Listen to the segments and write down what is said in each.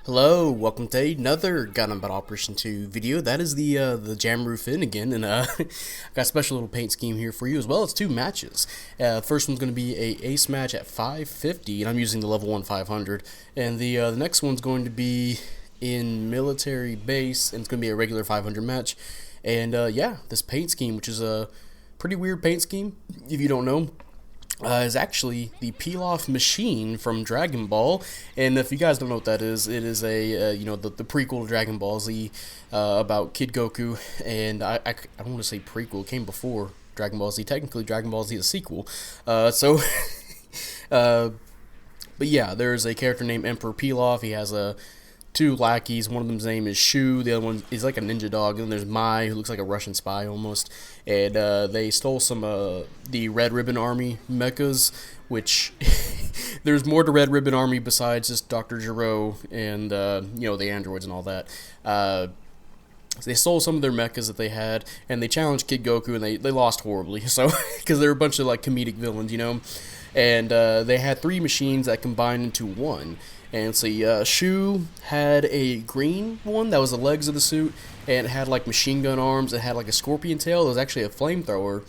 Hello, welcome to another Gundam Battle Operation 2 video. That is the Jamru Fin again, and I've got a special little paint scheme here for you as well. It's two matches. First one's going to be a ace match at 550, and I'm using the level 1 500. And the next one's going to be in military base, and it's going to be a regular 500 match. And yeah, this paint scheme, which is a pretty weird paint scheme, if you don't know. Is actually the Pilaf machine from Dragon Ball, and if you guys don't know what that is, it is a the prequel to Dragon Ball Z about Kid Goku, and I don't want to say prequel, it came before Dragon Ball Z. Technically, Dragon Ball Z is a sequel, so but yeah, there's a character named Emperor Pilaf. He has two lackeys. One of them's name is Shu. The other one is like a ninja dog. And then there's Mai, who looks like a Russian spy almost. And they stole some the Red Ribbon Army mechas, which there's more to Red Ribbon Army besides just Dr. Gero and the androids and all that. They stole some of their mechas that they had, and they challenged Kid Goku, and they lost horribly. So because they're a bunch of like comedic villains, and they had three machines that combined into one. And so Shu had a green one that was the legs of the suit, and it had like machine gun arms. It had like a scorpion tail. It was actually a flamethrower.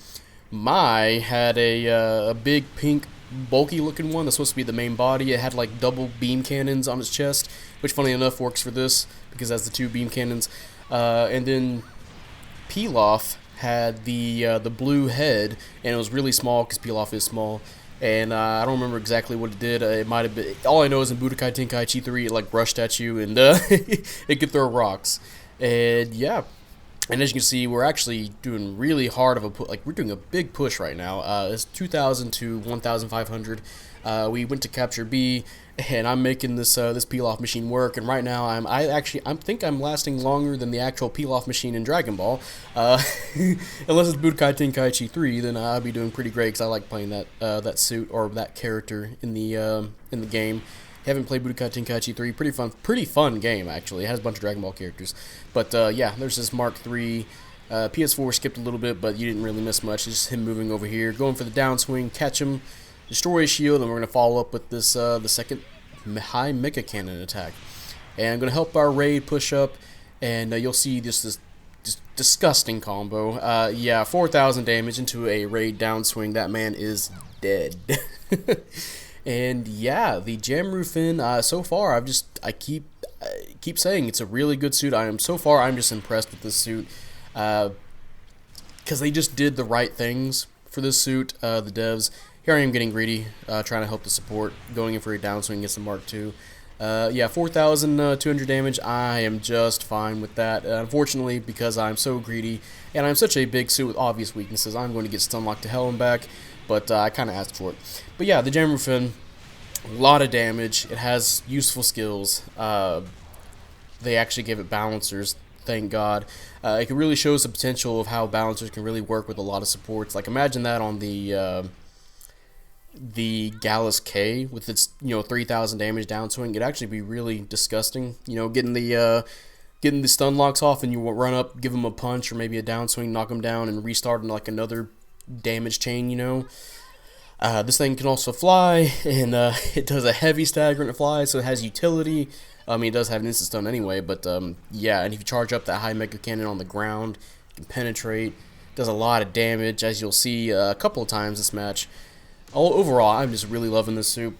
Mai had a big pink bulky looking one that's supposed to be the main body. It had like double beam cannons on its chest, which funny enough works for this because it has the two beam cannons. And then Pilaf had the blue head, and it was really small because Pilaf is small. And I don't remember exactly what it did. It might have been. All I know is in Budokai Tenkaichi 3, it like rushed at you and it could throw rocks. And yeah, and as you can see, we're actually doing really hard of a we're doing a big push right now. It's 2,000 to 1,500. We went to capture B, and I'm making this Pilaf machine work. And right now, I think I'm lasting longer than the actual Pilaf machine in Dragon Ball. Unless it's Budokai Tenkaichi 3, then I'll be doing pretty great because I like playing that suit or that character in the game. Haven't played Budokai Tenkaichi 3. Pretty fun game actually. It has a bunch of Dragon Ball characters. But yeah, there's this Mark 3. PS4 skipped a little bit, but you didn't really miss much. It's just him moving over here, going for the downswing, catch him, destroy his shield, and we're gonna follow up with this the second high mecha cannon attack. And I'm gonna help our raid push up, and you'll see this disgusting combo. Yeah, 4,000 damage into a raid downswing. That man is dead. And yeah, the Jamru Fin. So far, I keep saying it's a really good suit. I'm just impressed with this suit, because they just did the right things for this suit. The devs. Here I am getting greedy, trying to help the support, going in for a downswing against the Mark II. Yeah, 4,200 damage. I am just fine with that. Unfortunately, because I'm so greedy and I'm such a big suit with obvious weaknesses, I'm going to get stun locked to hell and back. But I kind of asked for it. But yeah, the Jamru Fin, a lot of damage. It has useful skills. They actually give it balancers, thank God. It can really shows the potential of how balancers can really work with a lot of supports. Like imagine that on the Gallus K with its 3,000 damage downswing. It'd actually be really disgusting. Getting the stun locks off, and you will run up, give them a punch or maybe a downswing, knock them down, and restart in like another damage chain. This thing can also fly, and it does a heavy stagger when it flies, so it has utility. I mean, it does have an instant stun anyway, but yeah, and if you charge up that high mega cannon on the ground, it can penetrate. Does a lot of damage, as you'll see a couple of times this match. Overall, I'm just really loving this suit,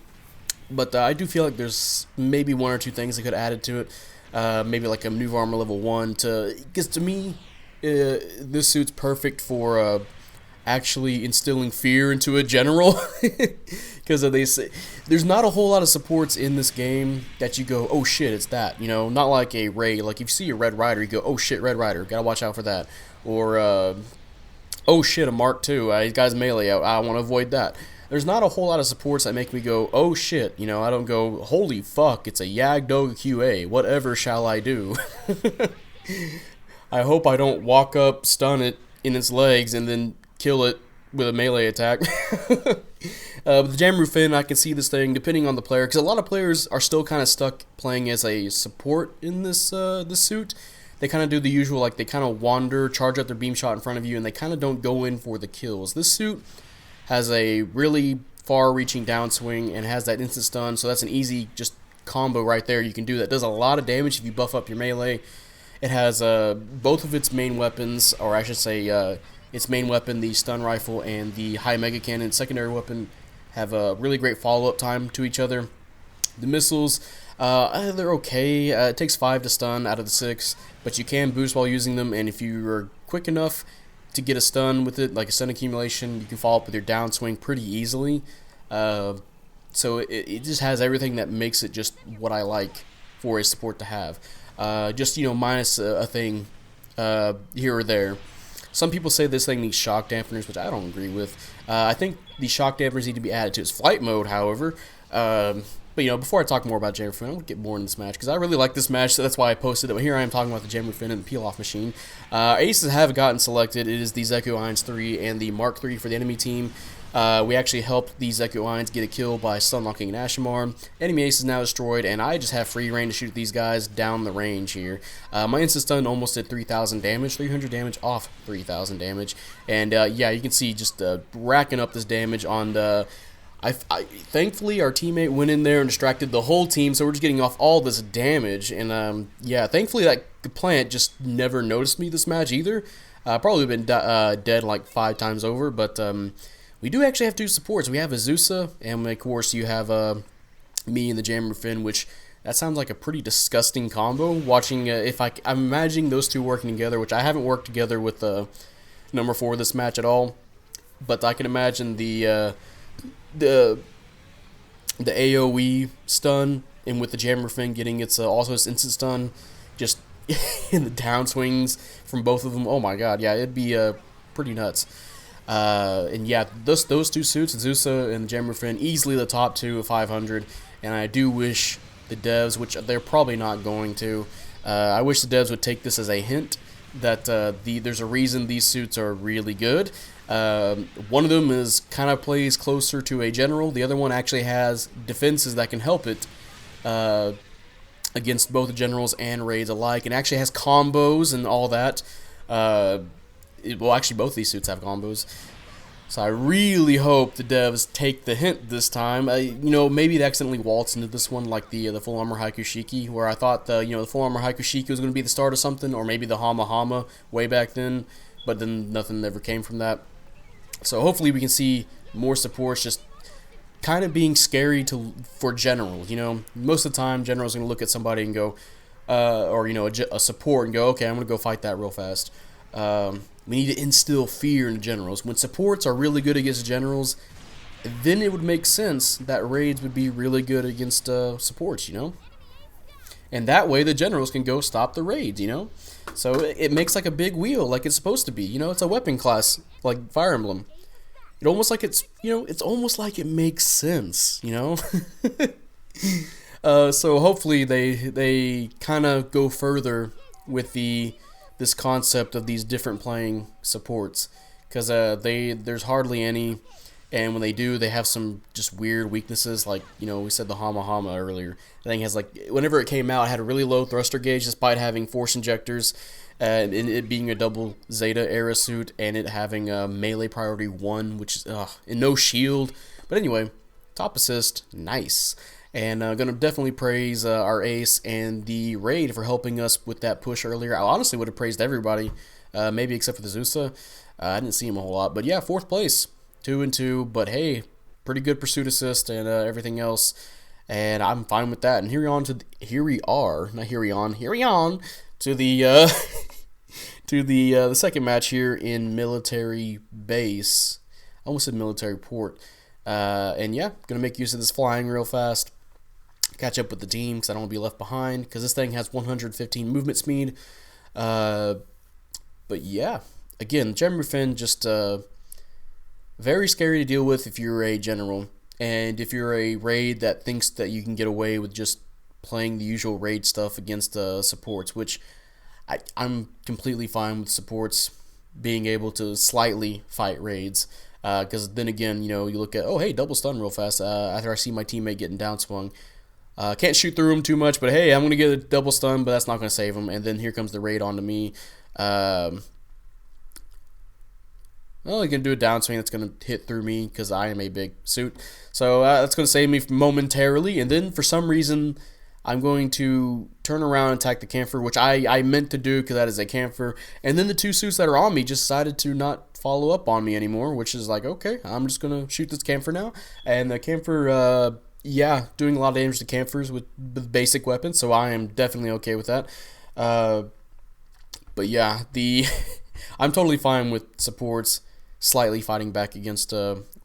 but I do feel like there's maybe one or two things I could have added to it. Maybe like a new armor level 1 because to me, this suit's perfect for actually instilling fear into a general. Because they say there's not a whole lot of supports in this game that you go, oh shit, it's that. Not like a Ray. Like if you see a Red Rider, you go, oh shit, Red Rider, gotta watch out for that. Or oh shit, a Mark II. He's got his melee out. I want to avoid that. There's not a whole lot of supports that make me go, oh shit, I don't go, holy fuck, it's a Yagdog QA, whatever shall I do? I hope I don't walk up, stun it in its legs, and then kill it with a melee attack. With the Jamru Fin, I can see this thing, depending on the player, because a lot of players are still kind of stuck playing as a support in this suit. They kind of do the usual, like they kind of wander, charge up their beam shot in front of you, and they kind of don't go in for the kills. This suit has a really far-reaching downswing and has that instant stun, so that's an easy just combo right there you can do that does a lot of damage if you buff up your melee. It has both of its main weapons, or I should say its main weapon, the stun rifle, and the high mega cannon secondary weapon have a really great follow-up time to each other. The missiles, they're okay. It takes 5 to stun out of the 6, but you can boost while using them, and if you are quick enough to get a stun with it, like a stun accumulation, you can follow up with your downswing pretty easily. So it just has everything that makes it just what I like for a support to have. Just, minus a thing here or there. Some people say this thing needs shock dampeners, which I don't agree with. I think the shock dampeners need to be added to its flight mode, however. But, before I talk more about Jamru Fin, I want to get more in this match, because I really like this match, so that's why I posted it. But here I am talking about the Jamru Fin and the Pilaf machine. Aces have gotten selected. It is the Zeku Irons 3 and the Mark III for the enemy team. We actually helped the Zeku Irons get a kill by stun-locking an Ashimar. Enemy ace is now destroyed, and I just have free reign to shoot these guys down the range here. My instant stun almost did 3,000 damage, 300 damage off 3,000 damage. And, yeah, you can see just racking up this damage on the... thankfully, our teammate went in there and distracted the whole team, so we're just getting off all this damage. And, yeah, thankfully that plant just never noticed me this match either. Probably been dead like 5 times over, but we do actually have 2 supports. We have Azusa, and of course you have me and the Jamru Fin, which that sounds like a pretty disgusting combo. Watching, I'm imagining those 2 working together, which I haven't worked together with number 4 this match at all, but I can imagine the AoE stun, and with the Jamru Fin getting its also its instant stun, just in the downswings from both of them. Oh my god, yeah, it'd be pretty nuts. And yeah, those 2 suits, Azusa and Jamru Fin, easily the top 2 of 500. And I do wish the devs, which they're probably not going to, I wish the devs would take this as a hint that there's a reason these suits are really good. One of them is kind of plays closer to a general. The other one actually has defenses that can help it against both generals and raids alike, and actually has combos and all that. Well, actually, both these suits have combos. So I really hope the devs take the hint this time. Maybe they accidentally waltzed into this one like the full armor Haikushiki, where I thought the full armor Haikushiki was going to be the start of something, or maybe the Hama Hama way back then, but then nothing ever came from that. So hopefully we can see more supports just kind of being scary for generals. Most of the time generals are going to look at somebody and go, or a support and go, okay, I'm going to go fight that real fast. We need to instill fear in generals. When supports are really good against generals, then it would make sense that raids would be really good against supports, And that way the generals can go stop the raids, So it makes like a big wheel, like it's supposed to be. It's a weapon class, like Fire Emblem. It almost like it's almost like it makes sense, So hopefully they kind of go further with this concept of these different playing supports, because there's hardly any, and when they do, they have some just weird weaknesses, like we said the Hama Hama earlier. I think it has whenever it came out, it had a really low thruster gauge despite having force injectors, and it being a double Zeta era suit, and it having melee priority 1, which is and no shield. But anyway, top assist, nice. And going to definitely praise our ace and the raid for helping us with that push earlier. I honestly would have praised everybody, maybe except for the Zusa. I didn't see him a whole lot. But yeah, 4th place, 2-2. But hey, pretty good pursuit assist and everything else. And I'm fine with that. And here we on to the the second match here in military base. I almost said military port. And yeah, gonna make use of this flying real fast. Catch up with the team because I don't want to be left behind, because this thing has 115 movement speed. But yeah, again, Jamru Fin just very scary to deal with if you're a general, and if you're a raid that thinks that you can get away with just playing the usual raid stuff against supports, which I'm completely fine with supports being able to slightly fight raids. Because then again, you look at, oh hey, double stun real fast after I see my teammate getting downswung. Can't shoot through him too much, but hey, I'm going to get a double stun, but that's not going to save him. And then here comes the raid onto me. Well, he can do a downswing that's going to hit through me because I am a big suit. So that's going to save me momentarily. And then for some reason, I'm going to turn around and attack the camphor, which I meant to do because that is a camphor. And then the two suits that are on me just decided to not follow up on me anymore, which is like, okay, I'm just going to shoot this camphor now. And the camphor, yeah, doing a lot of damage to camphors with basic weapons, so I am definitely okay with that. But yeah, I'm totally fine with supports slightly fighting back against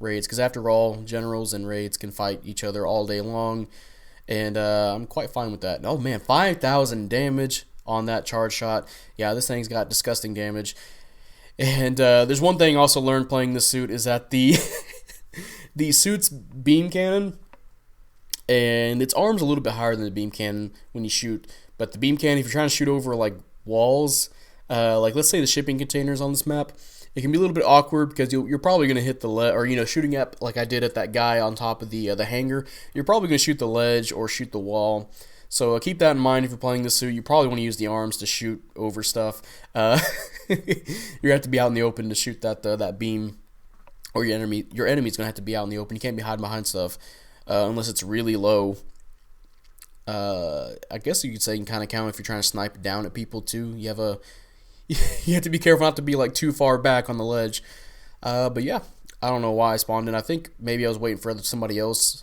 raids, because after all, generals and raids can fight each other all day long, and I'm quite fine with that. Oh man, 5,000 damage on that charge shot. Yeah, this thing's got disgusting damage. And there's one thing I also learned playing this suit is that the the suit's beam cannon, and its arm's a little bit higher than the beam cannon when you shoot. But the beam cannon, if you're trying to shoot over like walls, like let's say the shipping containers on this map, it can be a little bit awkward because you're probably going to hit the ledge, or shooting up like I did at that guy on top of the hangar. You're probably going to shoot the ledge or shoot the wall. So keep that in mind if you're playing this suit. You probably want to use the arms to shoot over stuff. You're going to have to be out in the open to shoot that beam, or your enemy's going to have to be out in the open. You can't be hiding behind stuff unless it's really low. I guess you could say you can kind of count if you're trying to snipe down at people too. You have to be careful not to be like too far back on the ledge. But yeah, I don't know why I spawned in. I think maybe I was waiting for somebody else.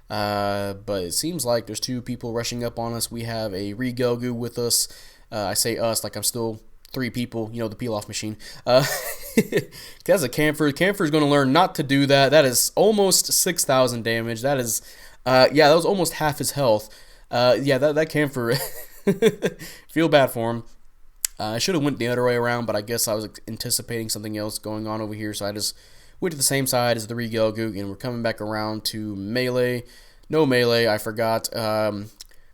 But it seems like there's two people rushing up on us. We have a Regelgu with us. I say us like I'm still three people, the Pilaf machine. That's a camphor. Camphor is going to learn not to do that. That is almost 6,000 damage. That is, that was almost half his health. That camphor, feel bad for him. I should have went the other way around, but I guess I was anticipating something else going on over here, so I just went to the same side as the Regelgu, and we're coming back around to melee. No melee, I forgot. A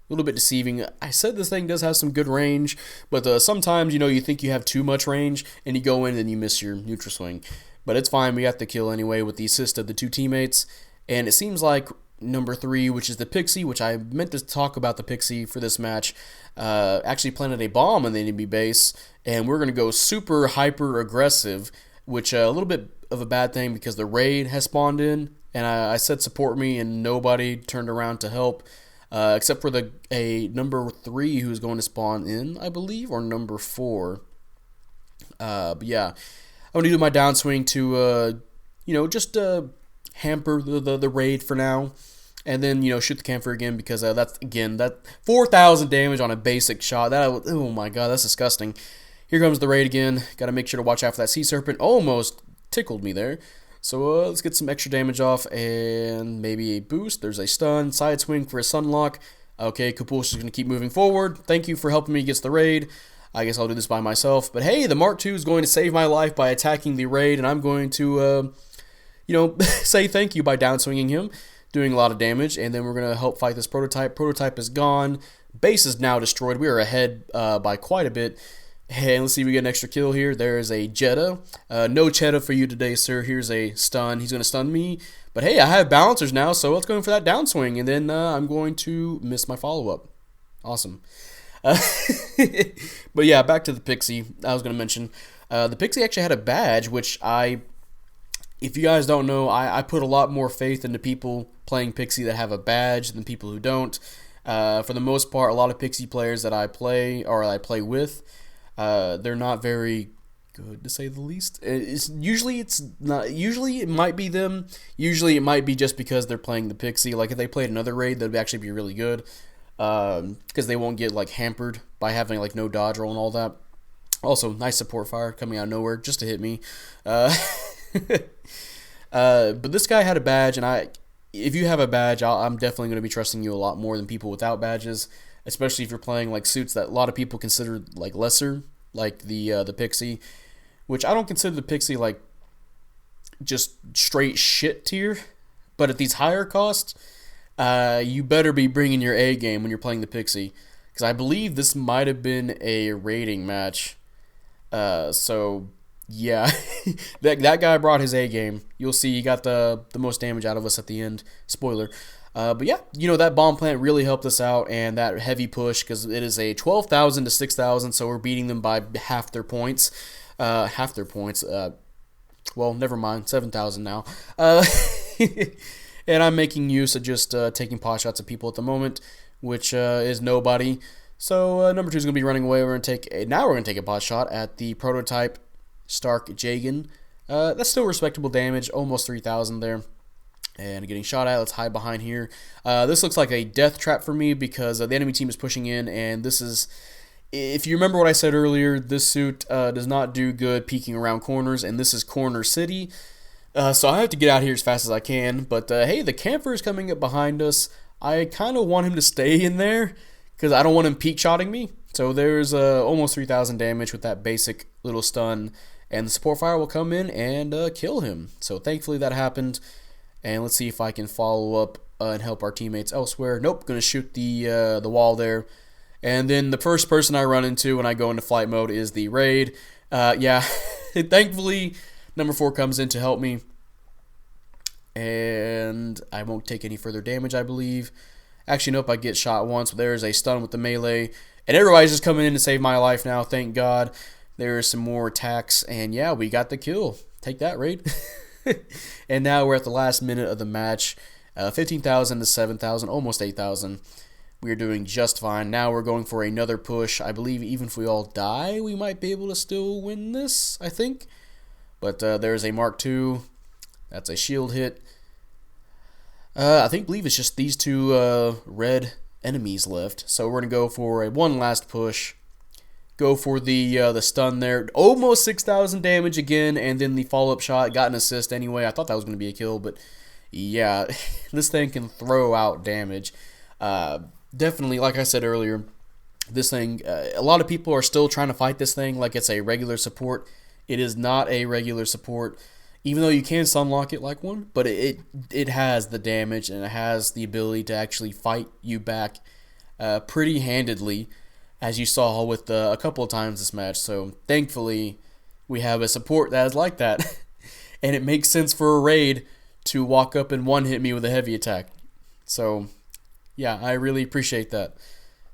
little bit deceiving. I said this thing does have some good range, but sometimes, you think you have too much range, and you go in and you miss your neutral swing. But it's fine, we got the kill anyway with the assist of the two teammates, and it seems like number 3, which is the Pixie, which I meant to talk about the Pixie for this match, actually planted a bomb in the enemy base, and we're going to go super hyper aggressive, which a little bit of a bad thing because the raid has spawned in, and I said support me, and nobody turned around to help, except for a number 3 who's going to spawn in, I believe, or number 4. But yeah, I'm going to do my downswing to, just hamper the raid for now, and then shoot the camphor again, because that 4,000 damage on a basic shot. Oh my god, that's disgusting. Here comes the raid again. Got to make sure to watch out for that sea serpent. Almost tickled me there. So let's get some extra damage off, and maybe a boost. There's a stun, side swing for a sunlock. Okay, Kapush is going to keep moving forward. Thank you for helping me against the raid. I guess I'll do this by myself. But hey, the Mark II is going to save my life by attacking the raid, and I'm going to say thank you by downswinging him, doing a lot of damage, and then we're going to help fight this prototype. Prototype is gone. Base is now destroyed. We are ahead by quite a bit. And let's see if we get an extra kill here. There is a Jetta. No Cheddar for you today, sir. Here's a stun. He's going to stun me. But hey, I have balancers now, so let's go for that downswing, and then I'm going to miss my follow-up. Awesome. But yeah, back to the Pixie. I was going to mention. The Pixie actually had a badge, which if you guys don't know, I put a lot more faith into people playing Pixie that have a badge than people who don't. For the most part, a lot of Pixie players that I play with, they're not very good, to say the least. Usually it might be them. Usually it might be just because they're playing the Pixie. Like if they played another raid, they'd actually be really good, because they won't get like hampered by having like no dodge roll and all that. Also, nice support fire coming out of nowhere just to hit me. But this guy had a badge, and if you have a badge, I'm definitely going to be trusting you a lot more than people without badges, especially if you're playing like suits that a lot of people consider like lesser, like the Pixie, which I don't consider the Pixie like just straight shit tier, but at these higher costs, you better be bringing your A game when you're playing the Pixie, because I believe this might have been a rating match, so yeah, that guy brought his A game. You'll see he got the most damage out of us at the end. Spoiler. But yeah, that bomb plant really helped us out, and that heavy push, because it is a 12,000 to 6,000, so we're beating them by half their points. Well, never mind, 7,000 now. And I'm making use of just taking pot shots at people at the moment, which is nobody. So number 2 is going to be running away. Now we're going to take a pot shot at the prototype Stark Jagan. That's still respectable damage, almost 3,000 there. And getting shot at. Let's hide behind here. This looks like a death trap for me because the enemy team is pushing in, and this is, if you remember what I said earlier, this suit does not do good peeking around corners, and this is Corner City. So I have to get out here as fast as I can. But hey, the camper is coming up behind us. I kind of want him to stay in there because I don't want him peek shotting me. So there's almost 3,000 damage with that basic little stun, and the support fire will come in and kill him. So thankfully that happened. And let's see if I can follow up and help our teammates elsewhere. Nope, going to shoot the wall there. And then the first person I run into when I go into flight mode is the raid. Yeah, thankfully number 4 comes in to help me. And I won't take any further damage, I believe. Actually, nope, I get shot once. But there's a stun with the melee. And everybody's just coming in to save my life now, thank God. There are some more attacks. And yeah, we got the kill. Take that, raid. And now we're at the last minute of the match. 15,000 to 7,000, almost 8,000. We're doing just fine. Now we're going for another push. I believe even if we all die, we might be able to still win this, I think. But there's a Mark II. That's a shield hit. I believe it's just these 2 red enemies left. So we're going to go for one last push. Go for the stun there. Almost 6,000 damage again, and then the follow-up shot. Got an assist anyway. I thought that was going to be a kill, but yeah, this thing can throw out damage. Definitely, like I said earlier, this thing, a lot of people are still trying to fight this thing like it's a regular support. It is not a regular support, even though you can sunlock it like one, but it has the damage, and it has the ability to actually fight you back pretty handedly, as you saw with a couple of times this match. So thankfully we have a support that is like that. And it makes sense for a raid to walk up and one-hit me with a heavy attack. So yeah, I really appreciate that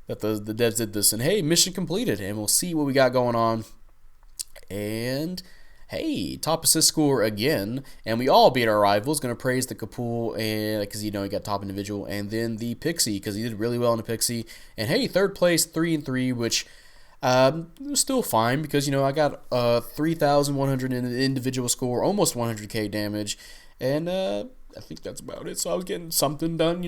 the devs did this. And hey, mission completed, and we'll see what we got going on. And hey, top assist score again, and we all beat our rivals. Going to praise the Kapul, and because he got top individual, and then the Pixie because he did really well in the Pixie. And hey, third place, 3-3, which was still fine because I got 3,100 in an individual score, almost 100k damage, and I think that's about it. So I was getting something done,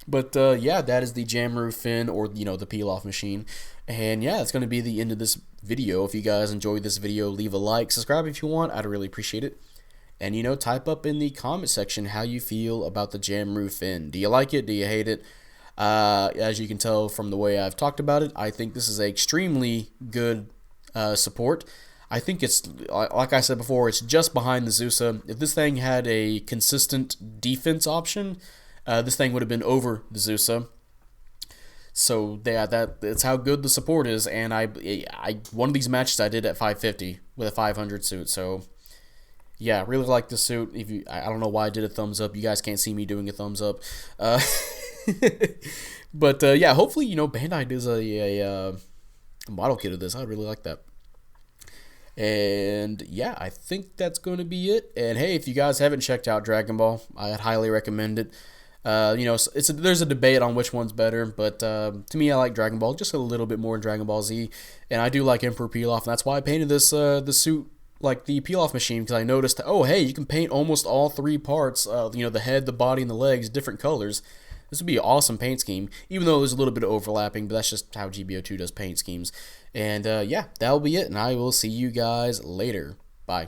But yeah, that is the Jamru Fin, or the Pilaf machine. And yeah, it's going to be the end of this video. If you guys enjoyed this video, leave a like, subscribe if you want. I'd really appreciate it. And type up in the comment section how you feel about the Jamru Fin. Do you like it? Do you hate it? As you can tell from the way I've talked about it, I think this is an extremely good support. I think it's, like I said before, it's just behind the Zusa. If this thing had a consistent defense option, this thing would have been over the Zusa. So yeah, that's how good the support is. And I one of these matches I did at 550 with a 500 suit. So yeah, really like this suit. I don't know why I did a thumbs up. You guys can't see me doing a thumbs up. But yeah, hopefully Bandai does a model kit of this. I'd really like that. And yeah, I think that's going to be it. And hey, if you guys haven't checked out Dragon Ball, I'd highly recommend it. There's a debate on which one's better, but to me, I like Dragon Ball just a little bit more than Dragon Ball Z, and I do like Emperor Pilaf, and that's why I painted this the suit like the Pilaf machine, because I noticed, oh hey, you can paint almost all 3 parts, the head, the body, and the legs different colors. This would be an awesome paint scheme, even though there's a little bit of overlapping, but that's just how GBO2 does paint schemes. And yeah, that'll be it, and I will see you guys later. Bye.